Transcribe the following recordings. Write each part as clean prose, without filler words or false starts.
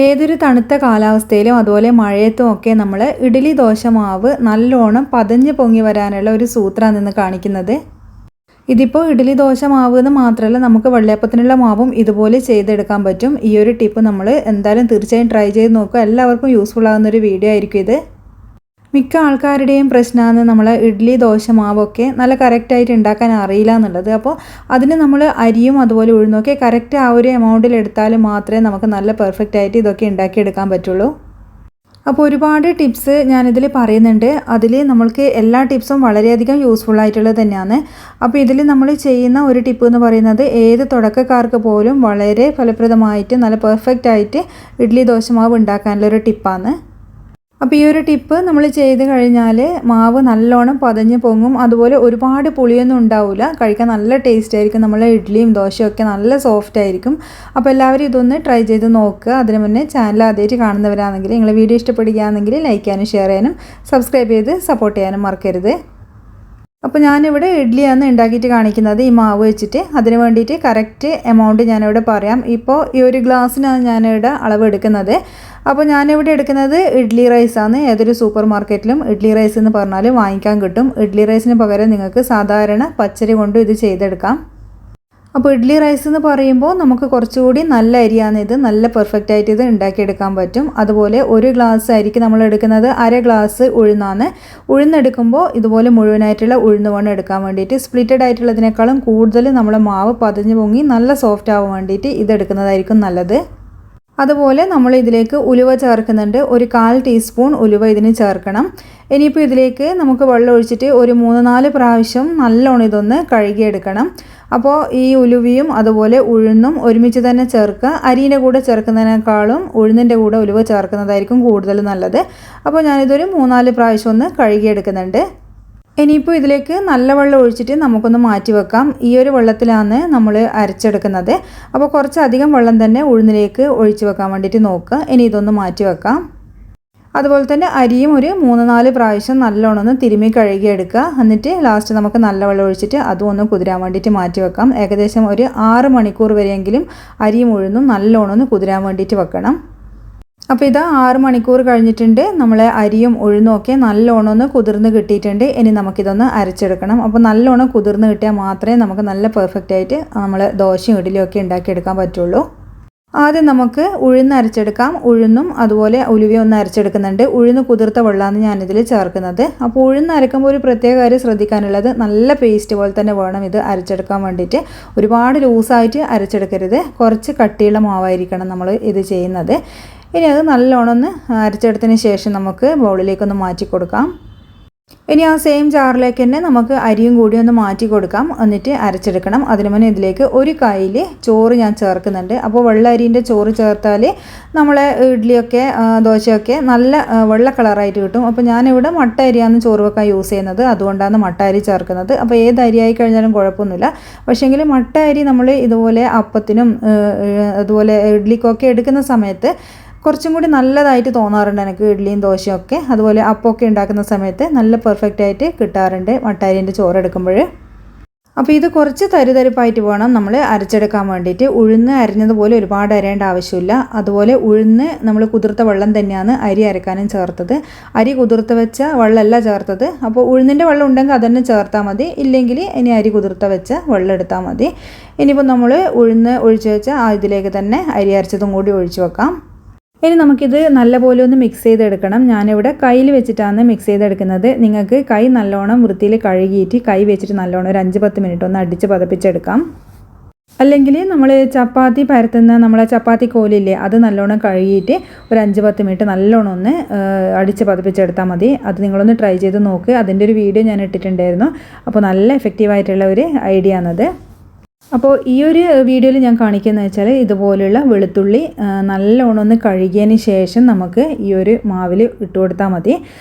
ഏതൊരു തണുത്ത കാലാവസ്ഥയിലും അതുപോലെ മഴയത്തും ഒക്കെ നമ്മൾ ഇഡ്ഡലി ദോശ മാവ് നല്ലോണം പതഞ്ഞ് പൊങ്ങി വരാനുള്ള ഒരു സൂത്രമാണ് ഇന്ന് കാണിക്കുന്നത്. ഇതിപ്പോൾ ഇഡ്ഡലി ദോശ മാവ് എന്ന് മാത്രമല്ല, നമുക്ക് വെള്ളയപ്പത്തിനുള്ള മാവും ഇതുപോലെ ചെയ്തെടുക്കാൻ പറ്റും. ഈ ഒരു ടിപ്പ് നമ്മൾ എന്തായാലും തീർച്ചയായും ട്രൈ ചെയ്ത് നോക്കുക. എല്ലാവർക്കും യൂസ്ഫുൾ ആകുന്നൊരു വീഡിയോ ആയിരിക്കും ഇത്. മിക്ക ആൾക്കാരുടെയും പ്രശ്നമാണ് നമ്മൾ ഇഡ്ഡലി ദോശ മാവൊക്കെ നല്ല കറക്റ്റായിട്ട് ഉണ്ടാക്കാൻ അറിയില്ല എന്നുള്ളത്. അപ്പോൾ അതിന് നമ്മൾ അരിയും അതുപോലെ ഉഴുന്നൊക്കെ കറക്റ്റ് ആ ഒരു എമൗണ്ടിൽ എടുത്താൽ മാത്രമേ നമുക്ക് നല്ല പെർഫെക്റ്റ് ആയിട്ട് ഇതൊക്കെ ഉണ്ടാക്കിയെടുക്കാൻ പറ്റുള്ളൂ. അപ്പോൾ ഒരുപാട് ടിപ്സ് ഞാനിതിൽ പറയുന്നുണ്ട്. അതിൽ നമ്മൾക്ക് എല്ലാ ടിപ്സും വളരെയധികം യൂസ്ഫുൾ ആയിട്ടുള്ളത് തന്നെയാണ്. അപ്പോൾ ഇതിൽ നമ്മൾ ചെയ്യുന്ന ഒരു ടിപ്പ് എന്ന് പറയുന്നത് ഏത് തുടക്കക്കാർക്ക് പോലും വളരെ ഫലപ്രദമായിട്ട് നല്ല പെർഫെക്റ്റ് ആയിട്ട് ഇഡ്ഡലി ദോശ മാവ് ഉണ്ടാക്കാനുള്ളൊരു ടിപ്പാണ്. അപ്പോൾ ഈ ഒരു ടിപ്പ് നമ്മൾ ചെയ്ത് കഴിഞ്ഞാൽ മാവ് നല്ലോണം പതഞ്ഞ് പൊങ്ങും. അതുപോലെ ഒരുപാട് പുളിയൊന്നും ഉണ്ടാവില്ല, കഴിക്കാൻ നല്ല ടേസ്റ്റ് ആയിരിക്കും. നമ്മളെ ഇഡ്ഡലിയും ദോശയൊക്കെ നല്ല സോഫ്റ്റ് ആയിരിക്കും. അപ്പോൾ എല്ലാവരും ഇതൊന്ന് ട്രൈ ചെയ്ത് നോക്കുക. അതിന് മുന്നേ ചാനൽ ആദ്യമായിട്ട് കാണുന്നവരാണെങ്കിൽ നിങ്ങൾ വീഡിയോ ഇഷ്ടപ്പെടുകയാണെങ്കിൽ ലൈക്ക് ചെയ്യാനും ഷെയർ ചെയ്യാനും സബ്സ്ക്രൈബ് ചെയ്ത് സപ്പോർട്ട് ചെയ്യാനും മറക്കരുത്. അപ്പോൾ ഞാനിവിടെ ഇഡ്ഡലിയാണ് ഉണ്ടാക്കിയിട്ട് കാണിക്കുന്നത് ഈ മാവ് വെച്ചിട്ട്. അതിന് വേണ്ടിയിട്ട് കറക്റ്റ് എമൗണ്ട് ഞാനിവിടെ പറയാം. ഇപ്പോൾ ഈ ഒരു ഗ്ലാസ്സിനാണ് ഞാനിവിടെ അളവ് എടുക്കുന്നത്. അപ്പോൾ ഞാനിവിടെ എടുക്കുന്നത് ഇഡ്ഡലി റൈസാണ്. ഏതൊരു സൂപ്പർ മാർക്കറ്റിലും ഇഡ്ഡലി റൈസ് എന്ന് പറഞ്ഞാൽ വാങ്ങിക്കാൻ കിട്ടും. ഇഡ്ഡലി റൈസിന് പകരം നിങ്ങൾക്ക് സാധാരണ പച്ചരി കൊണ്ട് ഇത് ചെയ്തെടുക്കാം. അപ്പോൾ ഇഡ്ഡലി റൈസ് എന്ന് പറയുമ്പോൾ നമുക്ക് കുറച്ചുകൂടി നല്ല അരിയാണ് ഇത്, നല്ല പെർഫെക്റ്റ് ആയിട്ട് ഇത് ഉണ്ടാക്കിയെടുക്കാൻ പറ്റും. അതുപോലെ ഒരു ഗ്ലാസ് അരിക്ക് നമ്മൾ എടുക്കുന്നത് അര ഗ്ലാസ് ഉഴുന്നാണ്. ഉഴുന്നെടുക്കുമ്പോൾ ഇതുപോലെ മുഴുവനായിട്ടുള്ള ഉഴുന്ന് വേണം എടുക്കാൻ വേണ്ടിയിട്ട്. സ്പ്ലിറ്റഡ് ആയിട്ടുള്ളതിനേക്കാളും കൂടുതൽ നമ്മൾ മാവ് പതഞ്ഞ് പൊങ്ങി നല്ല സോഫ്റ്റ് ആവാൻ വേണ്ടിയിട്ട് ഇതെടുക്കുന്നതായിരിക്കും നല്ലത്. അതുപോലെ നമ്മൾ ഇതിലേക്ക് ഉലുവ ചേർക്കുന്നുണ്ട്. ഒരു 1/4 ടീസ്പൂൺ ഉലുവ ഇതിന് ചേർക്കണം. ഇനിയിപ്പോൾ ഇതിലേക്ക് നമുക്ക് വെള്ളം ഒഴിച്ചിട്ട് ഒരു 3-4 പ്രാവശ്യം നല്ലോണം ഇതൊന്ന് കഴുകിയെടുക്കണം. അപ്പോൾ ഈ ഉലുവയും അതുപോലെ ഉഴുന്നും ഒരുമിച്ച് തന്നെ ചേർക്കുക. അരിയുടെ കൂടെ ചേർക്കുന്നതിനേക്കാളും ഉഴുന്നിൻ്റെ കൂടെ ഉലുവ ചേർക്കുന്നതായിരിക്കും കൂടുതൽ നല്ലത്. അപ്പോൾ ഞാനിതൊരു 3-4 പ്രാവശ്യം ഒന്ന് കഴുകിയെടുക്കുന്നുണ്ട്. ഇനിയിപ്പോൾ ഇതിലേക്ക് നല്ല വെള്ളം ഒഴിച്ചിട്ട് നമുക്കൊന്ന് മാറ്റി വെക്കാം. ഈ ഒരു വെള്ളത്തിലാണ് നമ്മൾ അരച്ചെടുക്കുന്നത്. അപ്പോൾ കുറച്ചധികം വെള്ളം തന്നെ ഉഴുന്നിലേക്ക് ഒഴിച്ച് വെക്കാൻ വേണ്ടിയിട്ട് നോക്കുക. ഇനി ഇതൊന്ന് മാറ്റി വെക്കാം. അതുപോലെ തന്നെ അരിയും ഒരു 3-4 പ്രാവശ്യം നല്ലോണം ഒന്ന് തിരുമ്മി കഴുകിയെടുക്കുക. എന്നിട്ട് ലാസ്റ്റ് നമുക്ക് നല്ല വെള്ളം ഒഴിച്ചിട്ട് അതും ഒന്ന് കുതിരാൻ വേണ്ടിയിട്ട് മാറ്റി വെക്കാം. ഏകദേശം ഒരു 6 മണിക്കൂർ വരെയെങ്കിലും അരിയും ഉഴുന്നും നല്ലോണം ഒന്ന് കുതിരാൻ വേണ്ടിയിട്ട് വെക്കണം. അപ്പോൾ ഇതാ 6 മണിക്കൂർ കഴിഞ്ഞിട്ടുണ്ട്. നമ്മളെ അരിയും ഉഴുന്നും ഒക്കെ നല്ലോണം ഒന്ന് കുതിർന്ന് കിട്ടിയിട്ടുണ്ട്. ഇനി നമുക്കിതൊന്ന് അരച്ചെടുക്കണം. അപ്പോൾ നല്ലോണം കുതിർന്ന് കിട്ടിയാൽ മാത്രമേ നമുക്ക് നല്ല പെർഫെക്റ്റ് ആയിട്ട് നമ്മൾ ദോശയും ഇഡ്ഡലിയും ഒക്കെ ഉണ്ടാക്കിയെടുക്കാൻ പറ്റുള്ളൂ. ആദ്യം നമുക്ക് ഉഴുന്ന് അരച്ചെടുക്കാം. ഉഴുന്നും അതുപോലെ ഉലുവയും ഒന്ന് അരച്ചെടുക്കുന്നുണ്ട്. ഉഴുന്ന് കുതിർത്ത വെള്ളമാണ് ഞാനിതിൽ ചേർക്കുന്നത്. അപ്പോൾ ഉഴുന്ന് അരക്കുമ്പോൾ ഒരു പ്രത്യേക കാര്യം ശ്രദ്ധിക്കാനുള്ളത്, നല്ല പേസ്റ്റ് പോലെ തന്നെ വേണം ഇത് അരച്ചെടുക്കാൻ വേണ്ടിയിട്ട്. ഒരുപാട് ലൂസായിട്ട് അരച്ചെടുക്കരുത്, കുറച്ച് കട്ടിയുള്ള മാവായിരിക്കണം നമ്മൾ ഇത് ചെയ്യുന്നത്. ഇനി അത് നല്ലോണം ഒന്ന് അരച്ചെടുത്തതിന് ശേഷം നമുക്ക് ബൗളിലേക്കൊന്ന് മാറ്റി കൊടുക്കാം. ഇനി ആ സെയിം ജാറിലേക്ക് തന്നെ നമുക്ക് അരിയും കൂടി ഒന്ന് മാറ്റി കൊടുക്കാം. എന്നിട്ട് അരച്ചെടുക്കണം. അതിന് മുന്നേ ഇതിലേക്ക് ഒരു കയ്യിൽ ചോറ് ഞാൻ ചേർക്കുന്നുണ്ട്. അപ്പോൾ വെള്ള അരിൻ്റെ ചോറ് ചേർത്താൽ നമ്മളെ ഇഡ്ഡലിയൊക്കെ ദോശയൊക്കെ നല്ല വെള്ള കളറായിട്ട് കിട്ടും. അപ്പോൾ ഞാനിവിടെ മട്ട അരിയാണ് ചോറ് വെക്കാൻ യൂസ് ചെയ്യുന്നത്, അതുകൊണ്ടാണ് മട്ട അരി ചേർക്കുന്നത്. അപ്പോൾ ഏത് അരി ആയി കഴിഞ്ഞാലും കുഴപ്പമൊന്നുമില്ല. പക്ഷേങ്കിൽ മട്ട അരി നമ്മൾ ഇതുപോലെ അപ്പത്തിനും അതുപോലെ ഇഡ്ഡലിക്കൊക്കെ എടുക്കുന്ന സമയത്ത് കുറച്ചും കൂടി നല്ലതായിട്ട് തോന്നാറുണ്ട് എനിക്ക്. ഇഡ്ഡലിയും ദോശയും ഒക്കെ അതുപോലെ അപ്പമൊക്കെ ഉണ്ടാക്കുന്ന സമയത്ത് നല്ല പെർഫെക്റ്റ് ആയിട്ട് കിട്ടാറുണ്ട് മട്ടരിൻ്റെ ചോറ് എടുക്കുമ്പോൾ. അപ്പോൾ ഇത് കുറച്ച് തരിതരിപ്പായിട്ട് വേണം നമ്മൾ അരച്ചെടുക്കാൻ വേണ്ടിയിട്ട്. ഉഴുന്ന് അരിഞ്ഞതുപോലെ ഒരുപാട് അരയേണ്ട ആവശ്യമില്ല. അതുപോലെ ഉഴുന്ന് നമ്മൾ കുതിർത്ത വെള്ളം തന്നെയാണ് അരി അരക്കാനും ചേർത്തത്. അരി കുതിർത്ത് വെച്ച വെള്ളമല്ല ചേർത്തത്. അപ്പോൾ ഉഴുന്നിൻ്റെ വെള്ളം ഉണ്ടെങ്കിൽ അതന്നെ ചേർത്താൽ മതി. ഇല്ലെങ്കിൽ ഇനി അരി കുതിർത്ത വെച്ച വെള്ളം എടുത്താൽ മതി. ഇനിയിപ്പോൾ നമ്മൾ ഉഴുന്ന് ഒഴിച്ച് വെച്ച ഇതിലേക്ക് തന്നെ അരി അരച്ചതും കൂടി ഒഴിച്ച് വെക്കാം. ഇനി നമുക്കിത് നല്ലപോലെ ഒന്ന് മിക്സ് ചെയ്തെടുക്കണം. ഞാനിവിടെ കയ്യിൽ വെച്ചിട്ടാണ് മിക്സ് ചെയ്തെടുക്കുന്നത്. നിങ്ങൾക്ക് കൈ നല്ലോണം വൃത്തിയിൽ കഴുകിയിട്ട് കൈ വെച്ചിട്ട് നല്ലോണം ഒരു 5-10 മിനിറ്റ് ഒന്ന് അടിച്ച് പതപ്പിച്ചെടുക്കാം. അല്ലെങ്കിൽ നമ്മൾ ചപ്പാത്തി പരത്തുന്ന നമ്മളെ ചപ്പാത്തി കോലില്ലേ, അത് നല്ലോണം കഴുകിയിട്ട് ഒരു 5-10 മിനിറ്റ് നല്ലോണം ഒന്ന് അടിച്ച് പതപ്പിച്ചെടുത്താൽ മതി. അത് നിങ്ങളൊന്ന് ട്രൈ ചെയ്ത് നോക്ക്. അതിൻ്റെ ഒരു വീഡിയോ ഞാൻ ഇട്ടിട്ടുണ്ടായിരുന്നു. അപ്പോൾ നല്ല എഫക്റ്റീവായിട്ടുള്ള ഒരു ഐഡിയ ആണത്. അപ്പോൾ ഈ ഒരു വീഡിയോയിൽ ഞാൻ കാണിക്കുന്നത് വെച്ചാൽ ഇതുപോലുള്ള വെളുത്തുള്ളി നല്ലോണം ഒന്ന് കഴുകിയതിന് ശേഷം നമുക്ക് ഈ ഒരു മാവിൽ ഇട്ട് കൊടുത്താൽ മതി.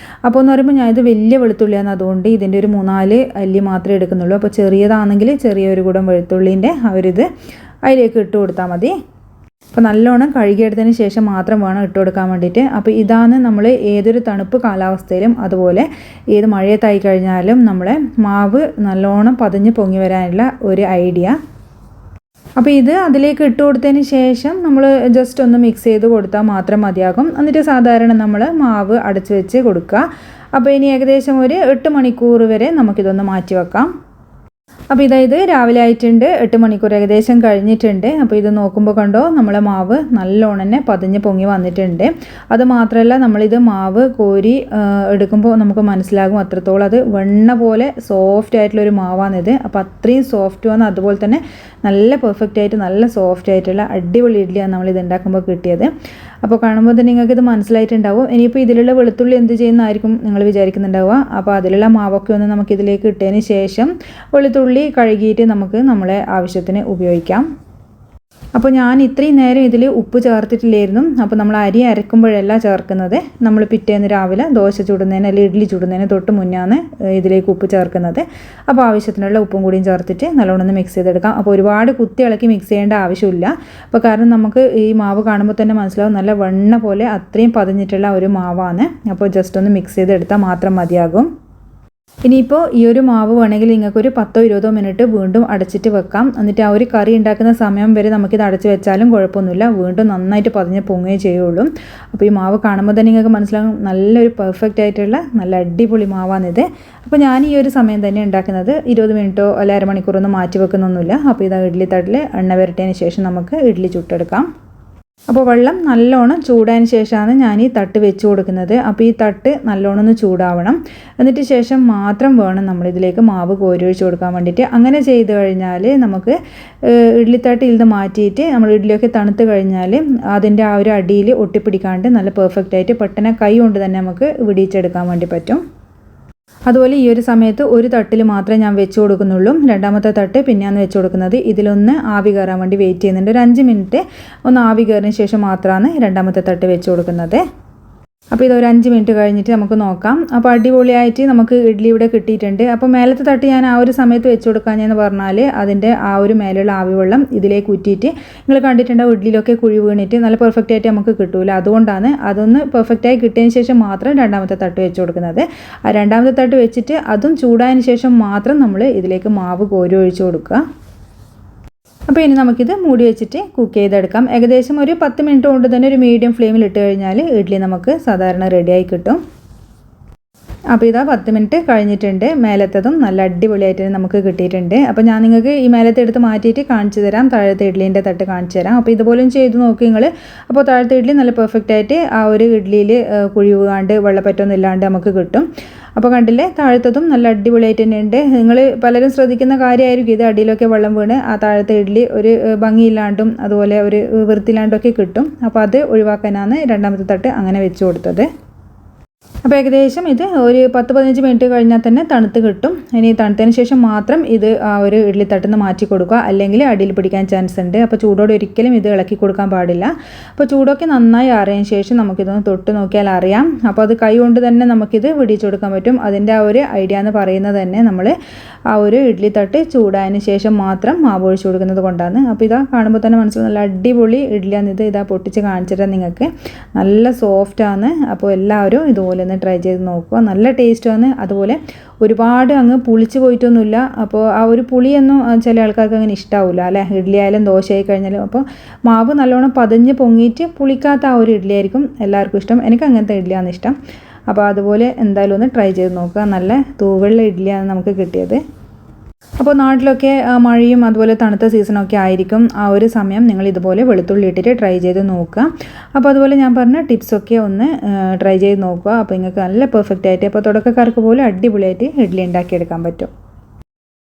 അപ്പോൾ എന്ന് പറയുമ്പോൾ ഞാനിത് വലിയ വെളുത്തുള്ളിയാണ്, അതുകൊണ്ട് ഇതിൻ്റെ ഒരു 3-4 അല്ലി മാത്രമേ എടുക്കുന്നുള്ളൂ. അപ്പോൾ ചെറിയതാണെങ്കിൽ ചെറിയൊരു കൂടം വെളുത്തുള്ളീൻ്റെ അവരിത് അതിലേക്ക് ഇട്ട് കൊടുത്താൽ മതി. അപ്പോൾ നല്ലോണം കഴുകിയെടുത്തതിന് ശേഷം മാത്രം വേണം ഇട്ട് കൊടുക്കാൻ വേണ്ടിയിട്ട്. അപ്പോൾ ഇതാണ് നമ്മൾ ഏതൊരു തണുപ്പ് കാലാവസ്ഥയിലും അതുപോലെ ഏത് മഴയത്തായി കഴിഞ്ഞാലും നമ്മളെ മാവ് നല്ലോണം പതഞ്ഞ് പൊങ്ങി വരാനുള്ള ഒരു ഐഡിയ. അപ്പോൾ ഇത് അതിലേക്ക് ഇട്ട് കൊടുത്തതിന് ശേഷം നമ്മൾ ജസ്റ്റ് ഒന്ന് മിക്സ് ചെയ്ത് കൊടുത്താൽ മാത്രം മതിയാകും. എന്നിട്ട് സാധാരണ നമ്മൾ മാവ് അടച്ച് വെച്ച് കൊടുക്കുക. അപ്പോൾ ഇനി ഏകദേശം ഒരു 8 മണിക്കൂർ വരെ നമുക്കിതൊന്ന് മാറ്റി വെക്കാം. അപ്പോൾ ഇത് രാവിലെ ആയിട്ടുണ്ട്, 8 മണിക്കൂർ ഏകദേശം കഴിഞ്ഞിട്ടുണ്ട്. അപ്പോൾ ഇത് നോക്കുമ്പോൾ കണ്ടോ നമ്മളെ മാവ് നല്ലോണം തന്നെ പതിഞ്ഞ് പൊങ്ങി വന്നിട്ടുണ്ട്. അത് മാത്രമല്ല നമ്മളിത് മാവ് കോരി എടുക്കുമ്പോൾ നമുക്ക് മനസ്സിലാകും അത്രത്തോളം അത് വെണ്ണ പോലെ സോഫ്റ്റ് ആയിട്ടുള്ളൊരു മാവാണിത്. അപ്പോൾ അത്രയും സോഫ്റ്റ് വന്ന് അതുപോലെ തന്നെ നല്ല പെർഫെക്റ്റ് ആയിട്ട് നല്ല സോഫ്റ്റ് ആയിട്ടുള്ള അടിപൊളി ഇഡ്ഡലിയാണ് നമ്മളിത് ഉണ്ടാക്കുമ്പോൾ കിട്ടിയത്. അപ്പോൾ കാണുമ്പോൾ തന്നെ നിങ്ങൾക്കിത് മനസ്സിലായിട്ടുണ്ടാവും. ഇനിയിപ്പോൾ ഇതിലുള്ള വെളുത്തുള്ളി എന്ത് ചെയ്യുന്നതായിരിക്കും നിങ്ങൾ വിചാരിക്കുന്നുണ്ടാവുക. അപ്പോൾ അതിലുള്ള മാവൊക്കെ ഒന്ന് നമുക്കിതിലേക്ക് ഇട്ടതിന് ശേഷം വെളുത്തുള്ളി കഴുകിയിട്ട് നമുക്ക് നമ്മളെ ആവശ്യത്തിന് ഉപയോഗിക്കാം. അപ്പോൾ ഞാൻ ഇത്രയും നേരം ഇതിൽ ഉപ്പ് ചേർത്തിട്ടില്ലായിരുന്നു. അപ്പോൾ നമ്മൾ അരി അരക്കുമ്പോഴല്ല ചേർക്കുന്നത്, നമ്മൾ പിറ്റേന്ന് രാവിലെ ദോശ ചുടുന്നതിന് അല്ലെങ്കിൽ ഇഡ്ഡലി ചുടുന്നതിന് തൊട്ട് മുന്നാണ് ഇതിലേക്ക് ഉപ്പ് ചേർക്കുന്നത്. അപ്പോൾ ആവശ്യത്തിനുള്ള ഉപ്പും കൂടിയും ചേർത്തിട്ട് നല്ലോണം ഒന്ന് മിക്സ് ചെയ്തെടുക്കാം. അപ്പോൾ ഒരുപാട് കുത്തി ഇളക്കി മിക്സ് ചെയ്യേണ്ട ആവശ്യമില്ല. അപ്പോൾ കാരണം നമുക്ക് ഈ മാവ് കാണുമ്പോൾ തന്നെ മനസ്സിലാവും നല്ല വെണ്ണ പോലെ അത്രയും പതിഞ്ഞിട്ടുള്ള ഒരു മാവാണ്. അപ്പോൾ ജസ്റ്റ് ഒന്ന് മിക്സ് ചെയ്തെടുത്താൽ മാത്രം മതിയാകും. ഇനിയിപ്പോൾ ഈ ഒരു മാവ് വേണമെങ്കിൽ നിങ്ങൾക്കൊരു 10-20 മിനിറ്റ് വീണ്ടും അടച്ചിട്ട് വെക്കാം. എന്നിട്ട് ആ ഒരു കറി ഉണ്ടാക്കുന്ന സമയം വരെ നമുക്കിത് അടച്ച് വെച്ചാലും കുഴപ്പമൊന്നുമില്ല, വീണ്ടും നന്നായിട്ട് പതിഞ്ഞ് പൊങ്ങുകയേ ചെയ്യുള്ളൂ. അപ്പോൾ ഈ മാവ് കാണുമ്പോൾ തന്നെ നിങ്ങൾക്ക് മനസ്സിലാകും നല്ലൊരു പെർഫെക്റ്റ് ആയിട്ടുള്ള നല്ല അടിപൊളി മാവാണിത്. അപ്പോൾ ഞാൻ ഈ ഒരു സമയം തന്നെ ഉണ്ടാക്കുന്നത് 20 മിനിറ്റോ അല്ല അരമണിക്കൂറൊന്നും മാറ്റി വെക്കുന്നൊന്നുമില്ല. അപ്പോൾ ഇതാ ഇഡ്ഡലി തട്ടിൽ എണ്ണ പുരട്ടിയതിന് ശേഷം നമുക്ക് ഇഡ്ഡലി ചുട്ടെടുക്കാം. അപ്പോൾ വെള്ളം നല്ലോണം ചൂടായതിന് ശേഷമാണ് ഞാൻ ഈ തട്ട് വെച്ച് കൊടുക്കുന്നത്. അപ്പോൾ ഈ തട്ട് നല്ലോണം ഒന്ന് ചൂടാവണം. എന്നിട്ട് ശേഷം മാത്രം വേണം നമ്മളിതിലേക്ക് മാവ് കോരി ഒഴിച്ച് കൊടുക്കാൻ വേണ്ടിയിട്ട്. അങ്ങനെ ചെയ്ത് കഴിഞ്ഞാൽ നമുക്ക് ഇഡ്ഡലിത്തട്ട് ഇത് മാറ്റിയിട്ട് നമ്മൾ ഇഡ്ഡലിയൊക്കെ തണുത്ത് കഴിഞ്ഞാൽ അതിൻ്റെ ആ ഒരു അടിയിൽ ഒട്ടിപ്പിടിക്കാണ്ട് നല്ല പെർഫെക്റ്റായിട്ട് പെട്ടെന്ന് കൈ കൊണ്ട് തന്നെ നമുക്ക് വിടിയിച്ചെടുക്കാൻ വേണ്ടി പറ്റും. അതുപോലെ ഈ ഒരു സമയത്ത് ഒരു തട്ടിൽ മാത്രമേ ഞാൻ വെച്ച് കൊടുക്കുന്നുള്ളൂ. രണ്ടാമത്തെ തട്ട് പിന്നെയാണ് വെച്ച് കൊടുക്കുന്നത്. ഇതിലൊന്ന് ആവി കയറാൻ വേണ്ടി വെയിറ്റ് ചെയ്യുന്നുണ്ട്. ഒരു 5 മിനിറ്റ് ഒന്ന് ആവി കയറിന് ശേഷം മാത്രമാണ് രണ്ടാമത്തെ തട്ട് വെച്ച് കൊടുക്കുന്നത്. അപ്പോൾ ഇതൊരു 5 മിനിറ്റ് കഴിഞ്ഞിട്ട് നമുക്ക് നോക്കാം. അപ്പോൾ അടിപൊളിയായിട്ട് നമുക്ക് ഇഡ്ഡലി ഇവിടെ കിട്ടിയിട്ടുണ്ട്. അപ്പോൾ മേലത്തെ തട്ട് ഞാൻ ആ ഒരു സമയത്ത് വെച്ച് കൊടുക്കാഞ്ഞെന്ന് പറഞ്ഞാൽ അതിൻ്റെ ആ ഒരു മേലുള്ള ആവി വെള്ളം ഇതിലേക്ക് ഊറ്റിയിട്ട് നിങ്ങൾ കണ്ടിട്ടുണ്ടാവും ഇഡ്ഡലിയിലൊക്കെ കുഴി വീണിട്ട് നല്ല പെർഫെക്റ്റ് ആയിട്ട് നമുക്ക് കിട്ടൂല. അതുകൊണ്ടാണ് അതൊന്ന് പെർഫെക്റ്റായി കിട്ടിയതിന് ശേഷം മാത്രം രണ്ടാമത്തെ തട്ട് വെച്ച് കൊടുക്കുന്നത്. ആ രണ്ടാമത്തെ തട്ട് വെച്ചിട്ട് അതും ചൂടായതിന് ശേഷം മാത്രം നമ്മൾ ഇതിലേക്ക് മാവ് കോരി ഒഴിച്ച് കൊടുക്കുക. അപ്പോൾ ഇനി നമുക്കിത് മൂടി വെച്ചിട്ട് കുക്ക് ചെയ്തെടുക്കാം. ഏകദേശം ഒരു 10 മിനിറ്റ് കൊണ്ട് തന്നെ ഒരു മീഡിയം ഫ്ലെയിമിൽ ഇട്ട് കഴിഞ്ഞാൽ ഇഡ്ഡലി നമുക്ക് സാധാരണ റെഡിയായി കിട്ടും. അപ്പോൾ ഇതാ 10 മിനിറ്റ് കഴിഞ്ഞിട്ടുണ്ട്. മേലത്തതും നല്ല അടിപൊളിയായിട്ട് നമുക്ക് കിട്ടിയിട്ടുണ്ട്. അപ്പോൾ ഞാൻ നിങ്ങൾക്ക് ഈ മേലത്തെ എടുത്ത് മാറ്റിയിട്ട് കാണിച്ചു തരാം. താഴത്തെ ഇഡ്ഡലീൻ്റെ തട്ട് കാണിച്ചു തരാം. അപ്പോൾ ഇതുപോലും ചെയ്ത് നോക്കി നിങ്ങൾ. അപ്പോൾ താഴത്തെ ഇഡ്ഡലി നല്ല പെർഫെക്റ്റ് ആയിട്ട് ആ ഒരു ഇഡ്ഡലിയിൽ കുഴി വീഴാണ്ട് വെള്ളപ്പറ്റൊന്നും ഇല്ലാണ്ട് നമുക്ക് കിട്ടും. അപ്പോൾ കണ്ടില്ലേ, താഴത്തതും നല്ല അടിപൊളിയായിട്ട് തന്നെ ഉണ്ട്. നിങ്ങൾ പലരും ശ്രദ്ധിക്കുന്ന കാര്യമായിരിക്കും ഇത് അടിയിലൊക്കെ വെള്ളം വീണ് ആ താഴത്തെ ഇഡ്ഡലി ഒരു ഭംഗിയില്ലാണ്ടും അതുപോലെ ഒരു വൃത്തിയില്ലാണ്ടൊക്കെ കിട്ടും. അപ്പോൾ അത് ഒഴിവാക്കാനാണ് രണ്ടാമത്തെ തട്ട് അങ്ങനെ വെച്ച് കൊടുത്തത്. അപ്പോൾ ഏകദേശം ഇത് ഒരു 10-15 മിനിറ്റ് കഴിഞ്ഞാൽ തന്നെ തണുത്ത് കിട്ടും. ഇനി തണുത്തതിന് ശേഷം മാത്രം ഇത് ആ ഒരു ഇഡ്ഡലി തട്ടിൽ നിന്ന് മാറ്റി കൊടുക്കുക, അല്ലെങ്കിൽ അടിയിൽ പിടിക്കാൻ ചാൻസ് ഉണ്ട്. അപ്പോൾ ചൂടോടെ ഒരിക്കലും ഇത് ഇളക്കി കൊടുക്കാൻ പാടില്ല. അപ്പോൾ ചൂടൊക്കെ നന്നായി ആറിയതിന് ശേഷം നമുക്കിതൊന്ന് തൊട്ട് നോക്കിയാൽ അറിയാം. അപ്പോൾ അത് കൈ കൊണ്ട് തന്നെ നമുക്കിത് വിടിച്ചു കൊടുക്കാൻ പറ്റും. അതിൻ്റെ ആ ഒരു ഐഡിയ എന്ന് പറയുന്നത് തന്നെ നമ്മൾ ആ ഒരു ഇഡ്ഡലി തട്ട് ചൂടായതിന് ശേഷം മാത്രം മാവ് ഒഴിച്ച് കൊടുക്കുന്നത് കൊണ്ടാണ്. അപ്പോൾ ഇതാ കാണുമ്പോൾ തന്നെ മനസ്സിലാവും നല്ല അടിപൊളി ഇഡ്ഡലിയാണ് ഇത്. ഇതാ പൊട്ടിച്ച് കാണിച്ചിട്ട് നിങ്ങൾക്ക് നല്ല സോഫ്റ്റാണ്. അപ്പോൾ എല്ലാവരും ഇതുപോലെ ഒന്ന് ട്രൈ ചെയ്ത് നോക്കുക. നല്ല ടേസ്റ്റാണ്. അതുപോലെ ഒരുപാട് അങ്ങ് പുളിച്ച് പോയിട്ടൊന്നുമില്ല. അപ്പോൾ ആ ഒരു പുളിയൊന്നും ചില ആൾക്കാർക്ക് അങ്ങനെ ഇഷ്ടാവില്ല അല്ലേ, ഇഡ്ഡലി ആയാലും ദോശ ആയി കഴിഞ്ഞാലും. അപ്പോൾ മാവ് നല്ലോണം പതിഞ്ഞ് പൊങ്ങിയിട്ട് പുളിക്കാത്ത ആ ഒരു ഇഡ്ഡലി ആയിരിക്കും എല്ലാവർക്കും ഇഷ്ടം. എനിക്ക് അങ്ങനത്തെ ഇഡ്ഡലിയാണ് ഇഷ്ടം. അപ്പോൾ അതുപോലെ എന്തായാലും ഒന്ന് ട്രൈ ചെയ്ത് നോക്കുക. നല്ല തൂവെള്ള ഇഡ്ഡലിയാണ് നമുക്ക് കിട്ടിയത്. അപ്പോൾ നാട്ടിലൊക്കെ മഴയും അതുപോലെ തണുത്ത സീസണൊക്കെ ആയിരിക്കും. ആ ഒരു സമയം നിങ്ങൾ ഇതുപോലെ വെളുത്തുള്ളി ഇട്ടിട്ട് ട്രൈ ചെയ്ത് നോക്കുക. അപ്പോൾ അതുപോലെ ഞാൻ പറഞ്ഞ ടിപ്സൊക്കെ ഒന്ന് ട്രൈ ചെയ്ത് നോക്കുക. അപ്പോൾ നിങ്ങൾക്ക് നല്ല പെർഫെക്റ്റ് ആയിട്ട്, അപ്പോൾ തുടക്കക്കാർക്ക് പോലും അടിപൊളിയായിട്ട് ഇഡ്ഡലി ഉണ്ടാക്കിയെടുക്കാൻ പറ്റും.